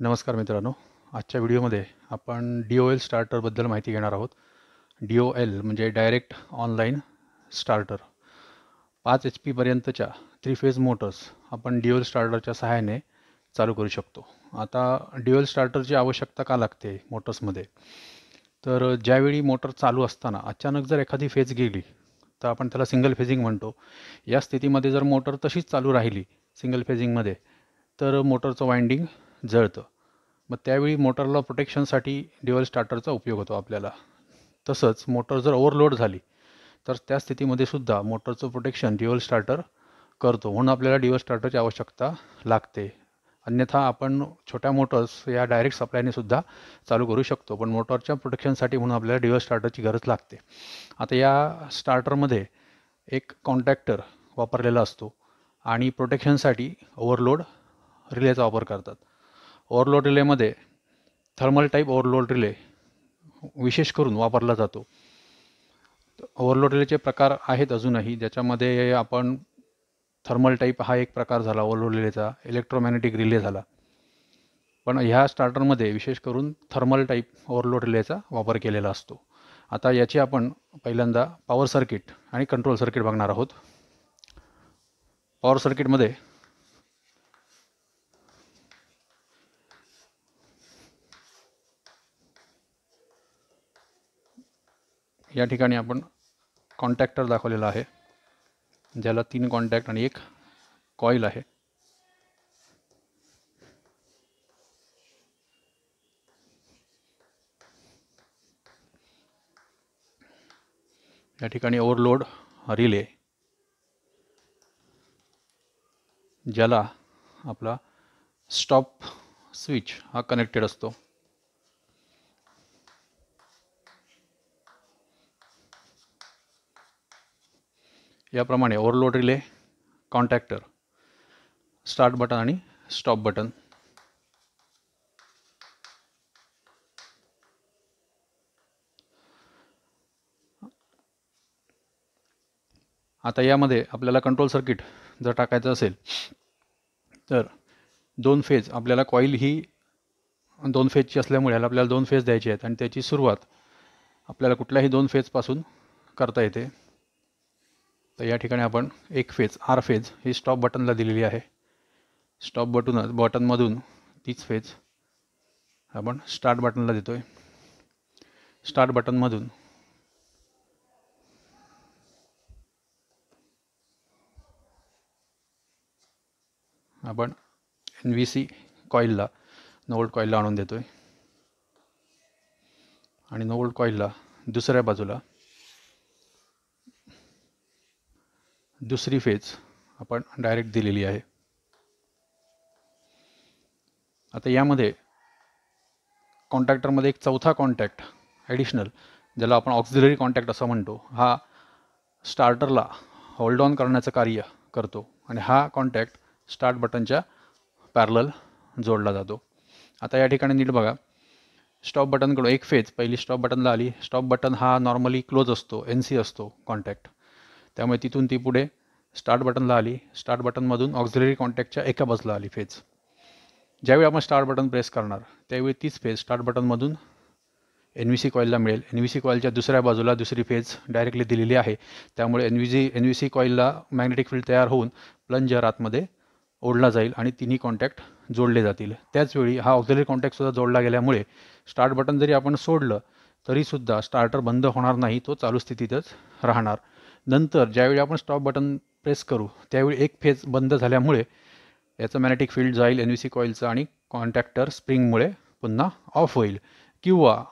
नमस्कार मित्रांनो, आजच्या व्हिडिओमध्ये आपण DOL स्टार्टरबद्दल माहिती घेणार आहोत. DOL म्हणजे डायरेक्ट ऑनलाईन स्टार्टर. 5 HP पर्यंतच्या 3 फेज मोटर्स आपण DOL स्टार्टरच्या सहाय्याने चालू करू शकतो. आता DOL स्टार्टरची आवश्यकता का लागते मोटर्समध्ये? तर ज्यावेळी मोटर चालू असताना अचानक जर एखादी फेज गेली तर आपण त्याला सिंगल फेजिंग म्हणतो. या स्थितीमध्ये जर मोटर तशीच चालू राहिली सिंगल फेजिंगमध्ये तर मोटरचं वाइंडिंग जळतं. मग त्यावेळी मोटरला प्रोटेक्शनसाठी DOL स्टार्टरचा उपयोग होतो आपल्याला. तसंच मोटर जर ओव्हरलोड झाली तर त्या स्थितीमध्ये सुद्धा मोटरचं प्रोटेक्शन DOL स्टार्टर करतो, म्हणून आपल्याला DOL स्टार्टरची आवश्यकता लागते. अन्यथा आपण छोट्या मोटर्स या डायरेक्ट सप्लायने सुद्धा चालू करू शकतो, पण मोटरच्या प्रोटेक्शनसाठी म्हणून आपल्याला DOL स्टार्टरची गरज लागते. आता या स्टार्टरमध्ये एक कॉन्टॅक्टर वापरलेला असतो आणि प्रोटेक्शनसाठी ओव्हरलोड रिलेचा वापर करतात. ओव्हरलोड रिलेमध्ये थर्मल टाईप ओव्हरलोड रिले विशेष करून वापरला जातो. ओव्हरलोड रिलेचे प्रकार आहेत अजूनही, ज्याच्यामध्ये आपण थर्मल टाईप हा एक प्रकार झाला ओव्हरलोड रिलेचा, इलेक्ट्रोमॅग्नेटिक रिले झाला. पण ह्या स्टार्टरमध्ये विशेष करून थर्मल टाईप ओव्हरलोड रिलेचा वापर केलेला असतो. आता याची आपण पहिल्यांदा पॉवर सर्किट आणि कंट्रोल सर्किट बघणार आहोत. पॉवर सर्किटमध्ये या ठिकाणी आपण कॉन्टॅक्टर दाखवलेला आहे, ज्याला 3 कॉन्टॅक्ट आणि एक कॉईल आहे. या ठिकाणी ओव्हरलोड रिले, ज्याला आपला स्टॉप स्विच हा कनेक्टेड असतो. याप्रमाणे ओव्हरलोड रिले, कॉन्टॅक्टर, स्टार्ट बटन आणि स्टॉप बटन. आता यामध्ये आपल्याला कंट्रोल सर्किट जर टाकायचं असेल तर 2 फेज, आपल्याला कॉईल ही 2 फेजची असल्यामुळे आपल्याला 2 फेज द्यायचे आहेत आणि त्याची सुरुवात आपल्याला कुठल्याही 2 फेजपासून करता येते. तर या ठिकाणी आपण एक फेज R फेज ही स्टॉप बटनला दिलेली आहे. स्टॉप बटनमधून तीच फेज आपण स्टार्ट बटनला देतोय. स्टार्ट बटनमधून आपण NVC कॉईलला, नो वोल्ट कॉईलला आणून देतोय आणि नो वोल्ट कॉईलला दुसऱ्या बाजूला दुसरी फेज आपण डायरेक्ट दिलेली आहे. आता यामध्ये कॉन्टॅक्टरमध्ये एक चौथा कॉन्टॅक्ट ॲडिशनल, ज्याला आपण ऑक्झिलरी कॉन्टॅक्ट असं म्हणतो, हा स्टार्टरला होल्ड ऑन करण्याचं कार्य करतो आणि हा कॉन्टॅक्ट स्टार्ट बटनच्या पॅरलल जोडला जातो. आता या ठिकाणी नीट बघा, स्टॉप बटनकडून एक फेज पहिली स्टॉप बटनला आली. स्टॉप बटन हा नॉर्मली क्लोज असतो, NC असतो कॉन्टॅक्ट, त्यामुळे तिथून ती पुढे स्टार्ट बटनला आली. स्टार्ट बटनमधून ऑक्झिलरी कॉन्टॅक्टच्या एका बाजूला आली फेज. ज्यावेळी आपण स्टार्ट बटन प्रेस करणार त्यावेळी तीच फेज स्टार्ट बटनमधून NVC कॉईलला मिळेल. NVC कॉईलच्या दुसऱ्या बाजूला दुसरी फेज डायरेक्टली दिलेली आहे, त्यामुळे NVC कॉईलला मॅग्नेटिक फील्ड तयार होऊन प्लंजर आतमध्ये ओढला जाईल आणि तिन्ही कॉन्टॅक्ट जोडले जातील. त्याचवेळी हा ऑक्झिलरी कॉन्टॅक्टसुद्धा जोडला गेल्यामुळे स्टार्ट बटन जरी आपण सोडलं तरीसुद्धा स्टार्टर बंद होणार नाही, तो चालू स्थितीतच राहणार. नंतर ज्यावेळी आपण स्टॉप बटन प्रेस करू त्यावेळी एक फेज बंद झाल्यामुळे याचं मॅग्नेटिक फील्ड जाईल NVC कॉईलचं आणि कॉन्टॅक्टर स्प्रिंगमुळे पुन्हा ऑफ होईल. किंवा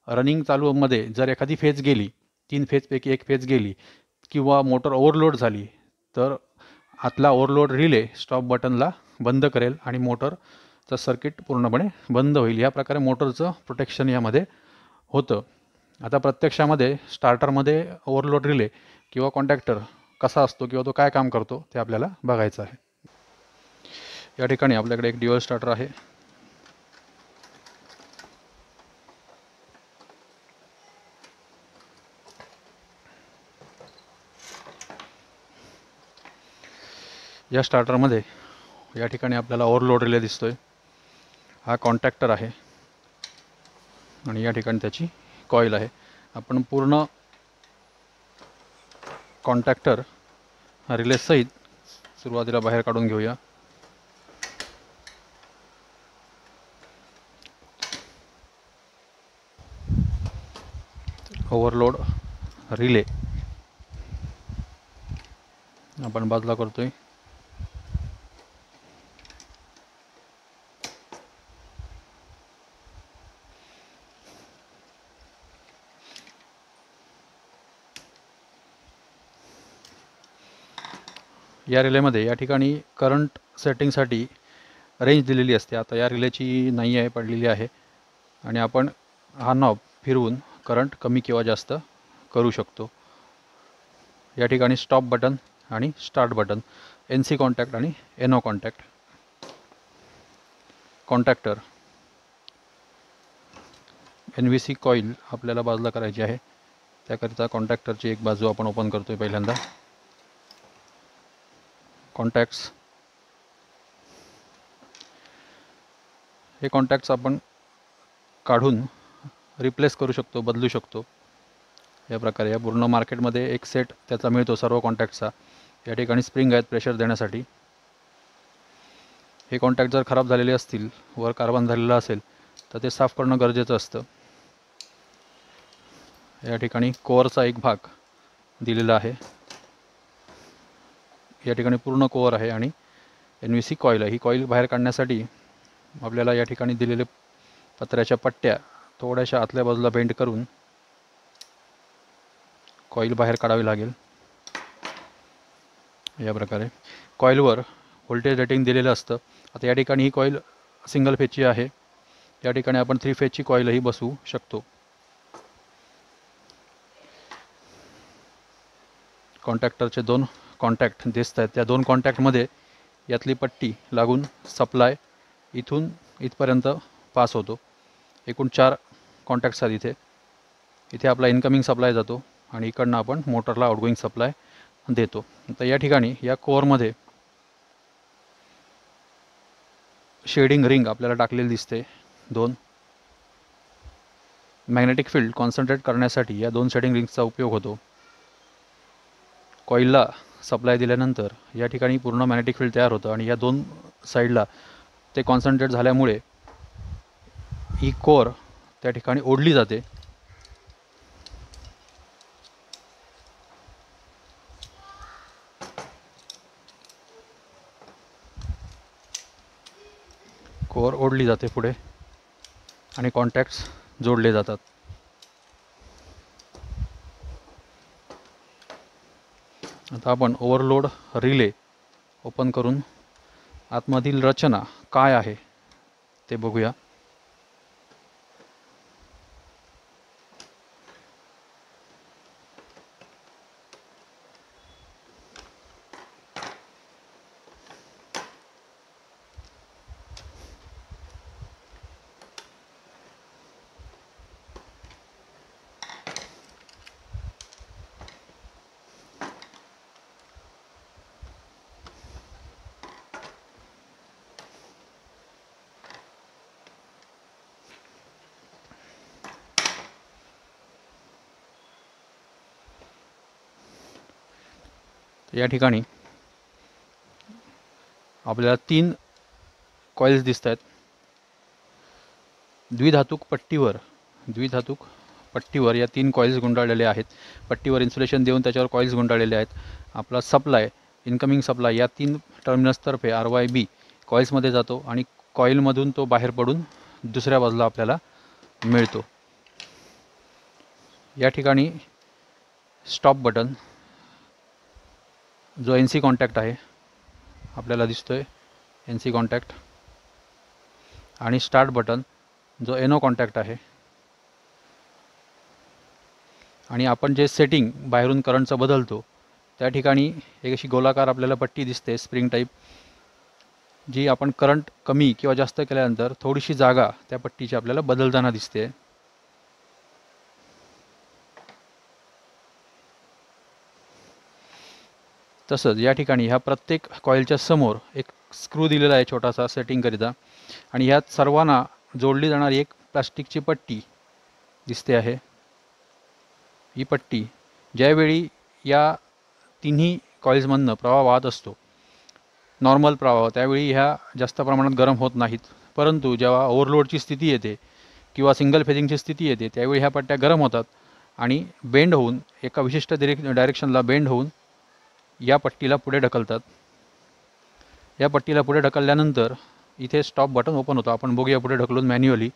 रनिंग चालूमध्ये जर एखादी फेज गेली, 3 फेजपैकी एक फेज गेली किंवा मोटर ओव्हरलोड झाली तर आतला ओव्हरलोड रिले स्टॉप बटनला बंद करेल आणि मोटरचं सर्किट पूर्णपणे बंद होईल. या प्रकारे मोटरचं प्रोटेक्शन यामध्ये होतं. आता प्रत्यक्षामध्ये स्टार्टरमध्ये ओव्हरलोड रिले किंवा कॉन्टॅक्टर कसा असतो किंवा तो काय काम करतो ते आपल्याला बघायचं आहे. या ठिकाणी आपल्याकडे एक DOL स्टार्टर आहे. या स्टार्टरमध्ये या ठिकाणी आपल्याला ओव्हरलोड रिले दिसतोय. हा कॉन्टॅक्टर आहे आणि या ठिकाणी त्याची कॉईल आहे. आपण पूर्ण कॉन्टॅक्टर रिलेसहित सुरुवातीला बाहेर काढून घेऊया. ओव्हरलोड रिले आपण बाजूला करतोय. या रिलेमध्ये या ठिकाणी करंट सेटिंगसाठी रेंज दिलेली असते. आता या रिलेची नाही आहे, पडलेली आहे आणि आपण हा नॉब फिरवून करंट कमी किंवा जास्त करू शकतो. या ठिकाणी स्टॉप बटन आणि स्टार्ट बटन, NC कॉन्टॅक्ट आणि NO कॉन्टॅक्ट. कॉन्टॅक्टर NVC कॉईल आपल्याला बाजूला करायची आहे. त्याकरिता कॉन्टॅक्टरची एक बाजू आपण ओपन करतोय पहिल्यांदा. कॉन्टॅक्ट्स, हे कॉन्टॅक्ट्स आपण काढून रिप्लेस करू शकतो, बदलू शकतो. या प्रकारे या पूर्ण मार्केटमध्ये एक सेट त्याचा मिळतो सर्व कॉन्टॅक्टचा. या ठिकाणी स्प्रिंग आहेत प्रेशर देण्यासाठी. हे कॉन्टॅक्ट जर खराब झालेले असतील, वर कार्बन झालेला असेल, तर ते साफ करणं गरजेचं असतं. या ठिकाणी कोअरचा एक भाग दिलेला आहे. या ठिकाणी पूर्ण कोअर आहे आणि NVC कॉईल आहे. ही कॉईल बाहेर काढण्यासाठी आपल्याला या ठिकाणी दिलेले पत्र्याच्या पट्ट्या थोड्याशा आतल्या बाजूला बेंड करून कॉईल बाहेर काढावी लागेल. या प्रकारे कॉईलवर व्होल्टेज रेटिंग दिलेलं असतं. आता या ठिकाणी ही कॉईल सिंगल फेजची आहे. या ठिकाणी आपण 3 फेजची कॉईलही बसवू शकतो. कॉन्टॅक्टरचे 2 कॉन्टॅक्ट दिसत आहेत. त्या 2 कॉन्टॅक्टमध्ये यातली पट्टी लागून सप्लाय इथून इथपर्यंत पास होतो. एकूण 4 कॉन्टॅक्ट्स आहेत इथे. इथे आपला इनकमिंग सप्लाय जातो आणि इकडनं आपण मोटरला आउटगोईंग सप्लाय देतो. तर या ठिकाणी या कोअरमध्ये शेडिंग रिंग आपल्याला टाकलेली दिसते 2. मॅग्नेटिक फील्ड कॉन्सन्ट्रेट करण्यासाठी या 2 शेडिंग रिंग्सचा उपयोग होतो. कॉईलला सप्लाय दिल्यानंतर या ठिकाणी पूर्ण मॅग्नेटिक फील्ड तयार होतं आणि या 2 साईडला ते कॉन्सन्ट्रेट झाल्यामुळे ही कोअर त्या ठिकाणी ओढली जाते. कोअर ओढली जाते पुढे आणि कॉन्टॅक्ट्स जोडले जातात. आता आपण ओव्हरलोड रिले ओपन करून आतमधील रचना काय आहे ते बघूया. या ठिकाणी आपल्याला 3 कॉइल्स दिसत आहेत. द्विधातूक पट्टीवर या 3 कॉइल्स गुंडाळलेले आहेत. पट्टीवर इन्सुलेशन देऊन त्याच्यावर कॉइल्स गुंडाळलेले आहेत. आपला सप्लाय, इनकमिंग सप्लाय या 3 टर्मिनल्सतर्फे RYB कॉइल्समध्ये जातो आणि कॉइलमधून तो बाहेर पडून दुसऱ्या बाजूला आपल्याला मिळतो. या ठिकाणी स्टॉप बटन जो NC कॉन्टॅक्ट आहे आपल्याला दिसतोय, NC कॉन्टॅक्ट, आणि स्टार्ट बटन जो NO कॉन्टॅक्ट आहे. आणि आपण जे सेटिंग बाहेरून करंटचं बदलतो त्या ठिकाणी एक अशी गोलाकार आपल्याला पट्टी दिसते स्प्रिंग टाईप, जी आपण करंट कमी किंवा जास्त केल्यानंतर थोडीशी जागा त्या पट्टीची आपल्याला बदलताना दिसते. तसंच या ठिकाणी ह्या प्रत्येक कॉईलच्या समोर एक स्क्रू दिलेला आहे छोटासा सेटिंगकरिता, आणि ह्यात सर्वांना जोडली जाणारी एक प्लास्टिकची पट्टी दिसते आहे. ही पट्टी ज्यावेळी या तिन्ही कॉईल्समधनं प्रवाह वाहत असतो, नॉर्मल प्रवाह, त्यावेळी ह्या जास्त प्रमाणात गरम होत नाहीत. परंतु जेव्हा ओव्हरलोडची स्थिती येते किंवा सिंगल फेजिंगची स्थिती येते, त्यावेळी ह्या पट्ट्या गरम होतात आणि बेंड होऊन एका विशिष्ट डायरेक्शनला बेंड होऊन या पट्टीला पुढे ढकलतात. या पट्टीला पुढे ढकलल्यानंतर इथे स्टॉप बटन ओपन होतं. आपण बघूया पुढे ढकलून मॅन्युअली.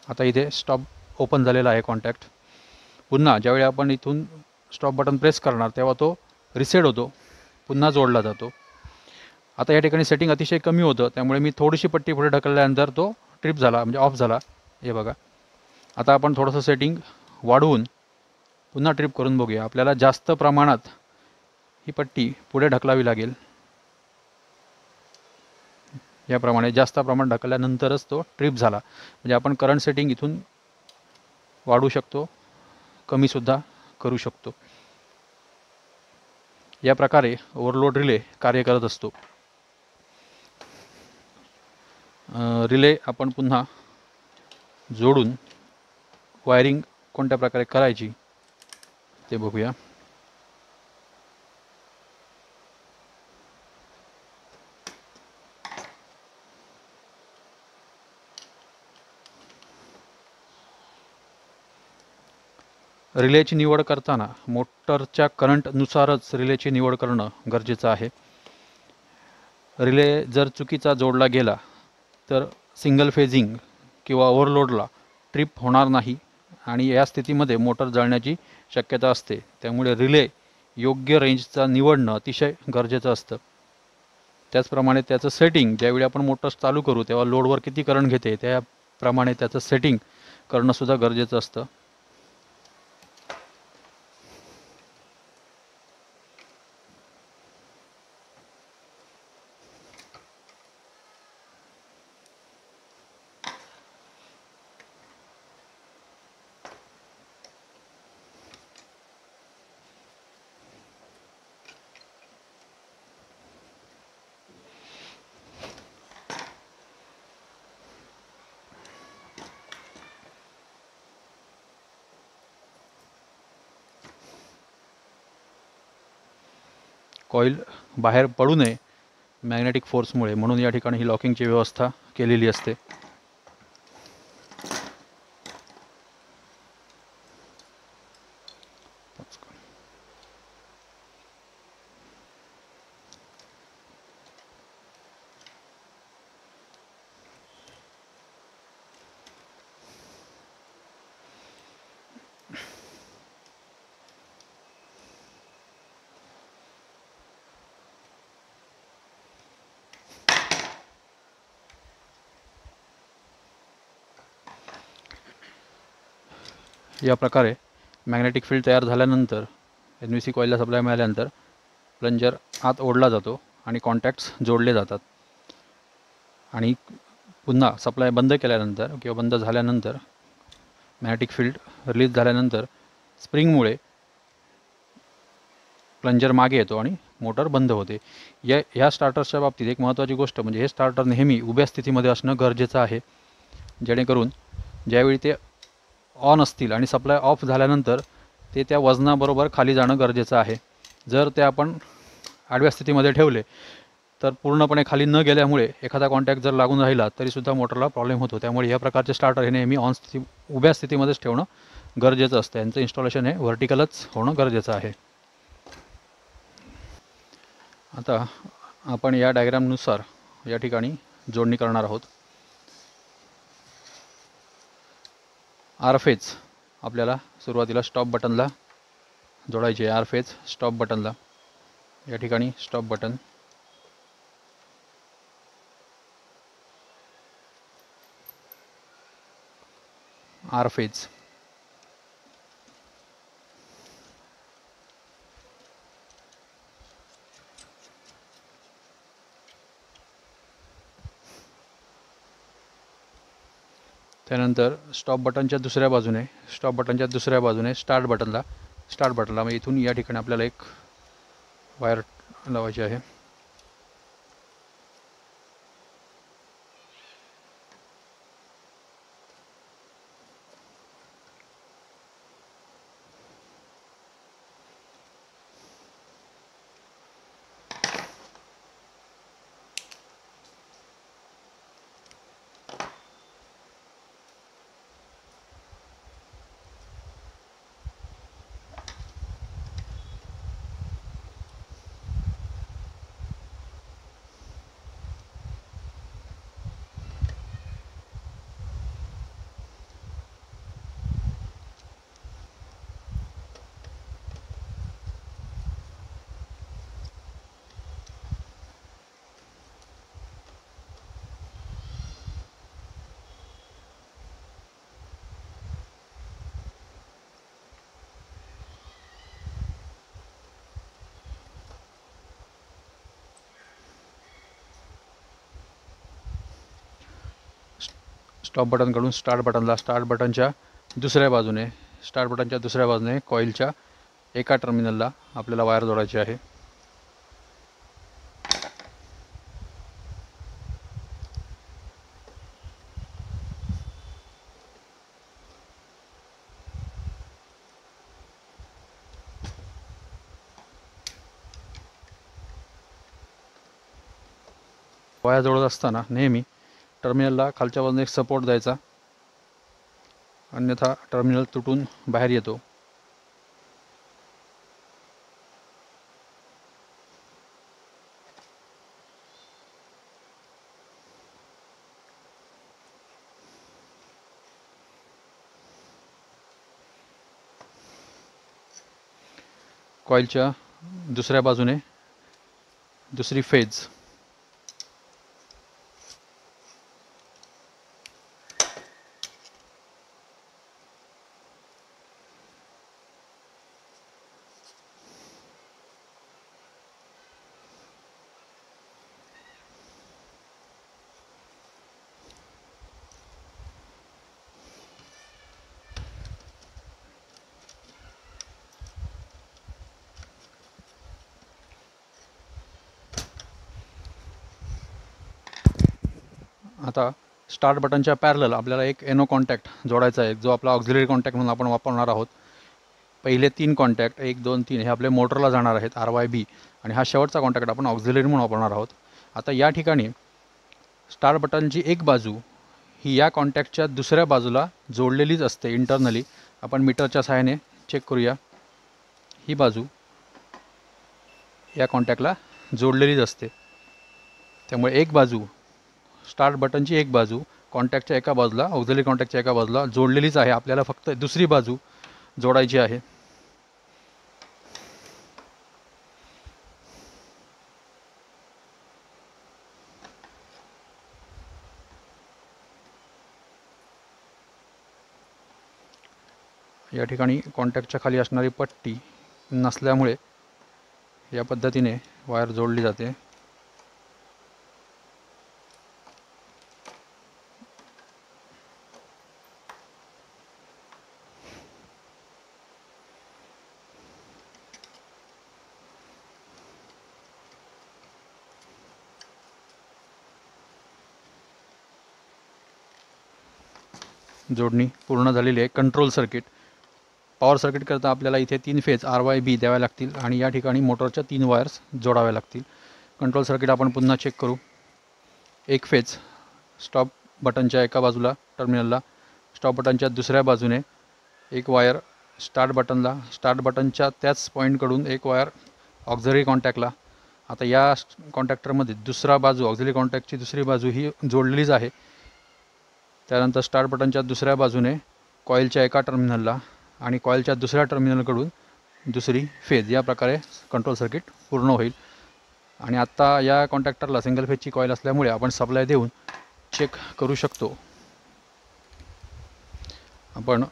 आता इथे स्टॉप ओपन झालेला आहे कॉन्टॅक्ट. पुन्हा ज्यावेळी आपण इथून स्टॉप बटन प्रेस करणार तेव्हा तो रिसेट होतो, पुन्हा जोडला जातो. आता या ठिकाणी सेटिंग अतिशय कमी होतं, त्यामुळे मी थोडीशी पट्टी पुढे ढकलल्यानंतर तो ट्रिप झाला, म्हणजे ऑफ झाला. हे बघा. आता आपण थोडंसं सेटिंग वाढवून पुन्हा ट्रिप करून बघूया. आपल्याला जास्त प्रमाणात ही पट्टी पुढे ढकलावी लागेल. याप्रमाणे जास्त प्रमाणात ढकलल्यानंतरच तो ट्रिप झाला. म्हणजे आपण करंट सेटिंग इथून वाढवू शकतो, कमीसुद्धा करू शकतो. या प्रकारे ओव्हरलोड रिले कार्य करत असतो. रिले आपण पुन्हा जोडून वायरिंग कोणत्या प्रकारे करायची ते बघूया. रिलेची निवड करताना मोटरच्या करंटनुसारच रिलेची निवड करणं गरजेचं आहे. रिले जर चुकीचा जोडला गेला तर सिंगल फेजिंग किंवा ओव्हरलोडला ट्रिप होणार नाही आणि या स्थितीमध्ये मोटर जळण्याची शक्यता असते. त्यामुळे रिले योग्य रेंजचा निवडणं अतिशय गरजेचं असतं. त्याचप्रमाणे त्याचं सेटिंग, ज्यावेळी आपण मोटर चालू करू तेव्हा लोडवर किती करंट घेते त्याप्रमाणे त्याचं सेटिंग करणंसुद्धा गरजेचं असतं. कॉईल बाहेर पडू नये मॅग्नेटिक फोर्समुळे, म्हणून या ठिकाणी ही लॉकिंगची व्यवस्था केलेली असते. या प्रकारे मॅग्नेटिक फील्ड तयार झाल्यानंतर NVC कॉईलला सप्लाय मिळाल्यानंतर प्लंजर आत ओढला जातो आणि कॉन्टॅक्ट्स जोडले जातात. आणि पुन्हा सप्लाय बंद केल्यानंतर किंवा बंद झाल्यानंतर मॅग्नेटिक फील्ड रिलीज झाल्यानंतर स्प्रिंगमुळे प्लंजर मागे येतो आणि मोटर बंद होते. ह्या स्टार्टर्सच्या बाबतीत एक महत्त्वाची गोष्ट म्हणजे हे स्टार्टर नेहमी उभ्या स्थितीमध्ये असणं गरजेचं आहे, जेणेकरून ज्यावेळी ते ऑन असतील आणि सप्लाय ऑफ झाल्यानंतर ते त्या वजनाबरोबर खाली जाणं गरजेचं आहे. जर ते आपण आडव्या स्थितीमध्ये ठेवले तर पूर्णपणे खाली न गेल्यामुळे एखादा कॉन्टॅक्ट जर लागून राहिला तरीसुद्धा मोटरला प्रॉब्लेम होतो. त्यामुळे या प्रकारचे स्टार्टर हे नेहमी उभ्या स्थितीमध्येच ठेवणं गरजेचं असतं. यांचं इन्स्टॉलेशन हे व्हर्टिकलच होणं गरजेचं आहे. आता आपण या डायग्रामनुसार या ठिकाणी जोडणी करणार आहोत. आर फेज आपल्याला सुरुवातीला स्टॉप बटनला जोडायचे आहे. आर फेज स्टॉप बटनला, या ठिकाणी स्टॉप बटन, आर फेज, त्यानंतर स्टॉप बटनच्या दुसऱ्या बाजूने स्टार्ट बटनला स्टार्ट बटनला, मग इथून या ठिकाणी आपल्याला एक वायर लावायची आहे. स्टॉप बटनकडून स्टार्ट बटनला, स्टार्ट बटनच्या दुसऱ्या बाजूने कॉईलच्या एका टर्मिनलला आपल्याला वायर जोडायची आहे. वायर जोडत असताना नेहमी टर्मिनलला खालच्या बाजूने एक सपोर्ट द्यायचा, अन्यथा टर्मिनल तुटून बाहेर येतो. कॉईलच्या दुसऱ्या बाजूने दुसरी फेज, आता स्टार्ट बटनच्या पॅरलल आपल्याला एक एनो कॉन्टॅक्ट जोडायचा आहे, जो आपला ऑक्झिलरी कॉन्टॅक्ट म्हणून आपण वापरणार आहोत. पहिले 3 कॉन्टॅक्ट 1, 2, 3 हे आपले मोटरला जाणार आहेत RYB, आणि हा शेवटचा कॉन्टॅक्ट आपण ऑक्झिलरी म्हणून वापरणार आहोत. आता या ठिकाणी स्टार्ट बटनची एक बाजू ही या कॉन्टॅक्टच्या दुसऱ्या बाजूला जोडलेलीच असते इंटरनली. आपण मीटरच्या सहाय्याने चेक करूया. ही बाजू या कॉन्टॅक्टला जोडलेलीच असते, त्यामुळे एक बाजू स्टार्ट बटनची एक बाजू कॉन्टॅक्टच्या एका बाजूला, ऑक्झिलरी कॉन्टॅक्टच्या एका बाजूला जोडलेलीच आहे. आपल्याला फक्त दुसरी बाजू जोडायची आहे. या ठिकाणी कॉन्टॅक्टच्या खाली असणारी पट्टी नसल्यामुळे या पद्धतीने वायर जोडली जाते. जोडणी पूर्ण झालेली आहे. कंट्रोल सर्किट, पॉवर सर्किट करता आपल्याला इथे 3 फेज RYB द्याव्या लागतील आणि या ठिकाणी मोटरच्या 3 वायर्स जोडाव्या लागतील. कंट्रोल सर्किट आपण पुन्हा चेक करू. एक फेज स्टॉप बटनच्या एका बाजूला टर्मिनलला, स्टॉप बटनच्या दुसऱ्या बाजूने एक वायर स्टार्ट बटनला, स्टार्ट बटनच्या त्याच पॉईंटकडून एक वायर ऑक्झिलरी कॉन्टॅक्टला. आता या कॉन्टॅक्टरमध्ये दुसरा बाजू, ऑक्झिलरी कॉन्टॅक्टची दुसरी बाजू ही जोडलेलीच आहे. त्यानंतर स्टार्ट बटनच्या दुसऱ्या बाजूने कॉईलच्या एका टर्मिनलला आणि कॉईलच्या दुसऱ्या टर्मिनलकडून दुसरी फेज. या प्रकारे कंट्रोल सर्किट पूर्ण होईल. आणि आत्ता या कॉन्टॅक्टरला सिंगल फेजची कॉईल असल्यामुळे आपण सप्लाय देऊन चेक करू शकतो. आपण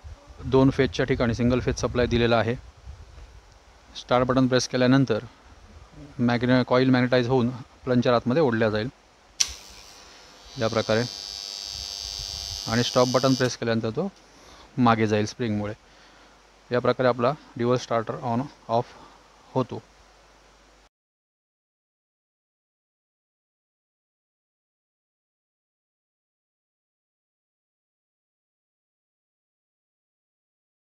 2 फेजच्या ठिकाणी सिंगल फेज सप्लाय दिलेला आहे. स्टार्ट बटन प्रेस केल्यानंतर कॉईल मॅग्नेटाईज होऊन प्लंजर आतमध्ये ओढल्या जाईल या प्रकारे, आणि स्टॉप बटन प्रेस केल्यानंतर तो मागे जाईल स्प्रिंगमुळे. या प्रकारे आपला ड्युअल स्टार्टर ऑन ऑफ होतो.